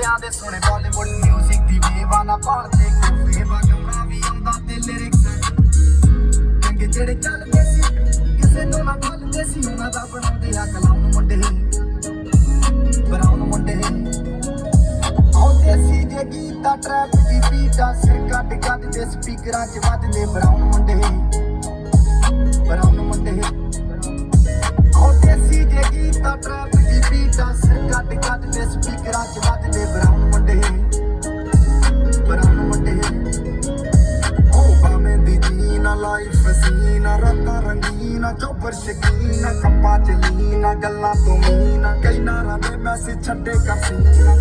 ਮੁੰਡਿਆਂ ਦੇ ਸੁਣੇ ਬਾਲੀਵੁੱਡ ਮਿਊਜ਼ਿਕ ਦੀ ਵੇਵਾ ਨਾ ਭਾਲਦੇ ਕੋਈ ਵਗਾਉਣਾ ਵੀ ਆਉਂਦਾ ਤੇ ਲਿਰਿਕਸ ਚੰਗੇ ਜਿਹੜੇ ਚੱਲਦੇ ਸੀ ਕਿਸੇ ਨੂੰ ਨਾ ਭੁੱਲਦੇ ਸੀ ਉਹਨਾਂ ਦਾ ਬਣਾਉਂਦੇ ਆ ਕਲਾਉਣ ਮੁੰਡੇ ਬਰਾਉਨ ਮੁੰਡੇ ਆਉਂਦੇ ਸੀ ਜੇ ਗੀਤਾ ਟਰੈਪ ਦੀ ਬੀਟਾਂ ਸਿਰ ਕੱਢ ਕੱਢ ਦੇ ਸਪੀਕਰਾਂ 'ਚ ਵੱਜਦੇ ਬਰਾਉਨ ਮੁੰਡੇ ਆਉਂਦੇ ਸੀ ਜੇ ਗੀਤਾ ਟਰੈਪ ਦੀ ਬੀਟਾਂ ਸਿਰ ਕੱਢ ਕੱਢ ਦੇ ਸਪੀਕਰਾਂ 'ਚ ਵੱਜਦੇ ਬਰਾਉਨ ਮੁੰਡੇ ਉਹ ਬਾਵੇਂ ਦੀ ਜੀਨਾ ਲਾਈਫ ਸੀਨਾ ਰਾਤਾਂ ਰੰਗੀਨਾ ਚੋਬਰ ਸ਼ਕੀਨਾ ਕੱਪਾਂ 'ਚ ਲੀਨਾ ਗੱਲਾਂ ਤੋਂ ਮੀਨਾ ਕਈ ਨਾਰਾਂ ਦੇ ਮੈਸੇਜ ਛੱਡੇ ਕਸੀਨਾ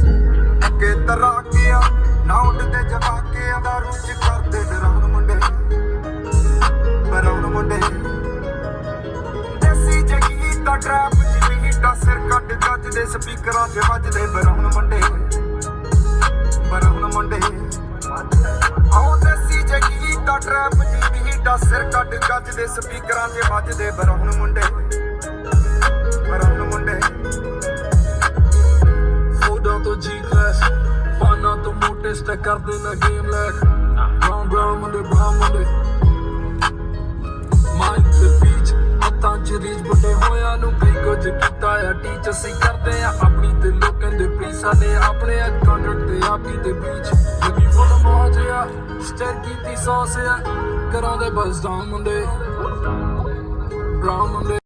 ਅੱਗੇ ਤਰਾ ਕੇ ਆ ਨਾ ਉੱਡਦੇ ਜਵਾਕੇ ਦਾਰੂ 'ਚ ਕਰਦੇ ਡਰਾਉਣ ਮੁੰਡੇ ਬਰਾਉਨ ਮੁੰਡੇ ਦੇਸੀ ਜਗੀ ਤਾਂ ਟਰੈਪ ਦੀ ਬੀਟਾਂ ਸਿਰ ਕੱਢ ਕੱਢ ਦੇ ਸਪੀਕਰਾਂ 'ਚ ਵੱਜਦੇ ਬਰਾਉਨ ਮੁੰਡੇ ਆਓ ਦੇਸੀ ਜਗੀ ਤਾਂ ਟਰੈਪ ਦੀ ਬੀਟਾਂ ਸਿਰ ਕੱਢ ਕੱਢ ਦੇ ਸਪੀਕਰਾਂ 'ਚ ਵੱਜਦੇ ਬਰਾਉਨ ਮੁੰਡੇ ਫੋਟੋ ਤੋਂ ਜੀ ਕਲਾਸ ਪਾਣਾ ਤੋਂ ਮੋਟੇ ਸਟੈਕ ਕਰਦੇ ਨਾ ਗੇਮ ਲੈਕ ਬਰਾਉਨ ਮੁੰਡੇ ਮਾਈਂਡ ਤੇ ਬੀਚ ਹੱਥਾਂ 'ਚ ਰੀਚ ਵੱਡੇ ਹੋਇਆਂ ਨੂੰ ਕਈ ਕੁਝ ਕੀਤਾ ਆ ਟੀਚ ਅਸੀਂ ਕਰਦੇ ਆ ਆਪਣੀ ਤੇ ਲੋਕਾਂ ਦੇ ਪਲੀਜ਼ ਸਾਡੇ ਆਪਣੇ ਕੰਟਰੈਕਟ ਤੇ ਆਪੀ ਤੇ ਬੀਚ ਲੱਗੀ ਫੁੱਲ ਮੌਜ ਆ ਸਟੇਰ ਕੀਤੀ ਸੌਸ ਆ ਕਰਾਉਂਦੇ ਬਸ ਡਾਊਨ ਮੁੰਡੇ ਬਰਾਉਨ ਮੁੰਡੇ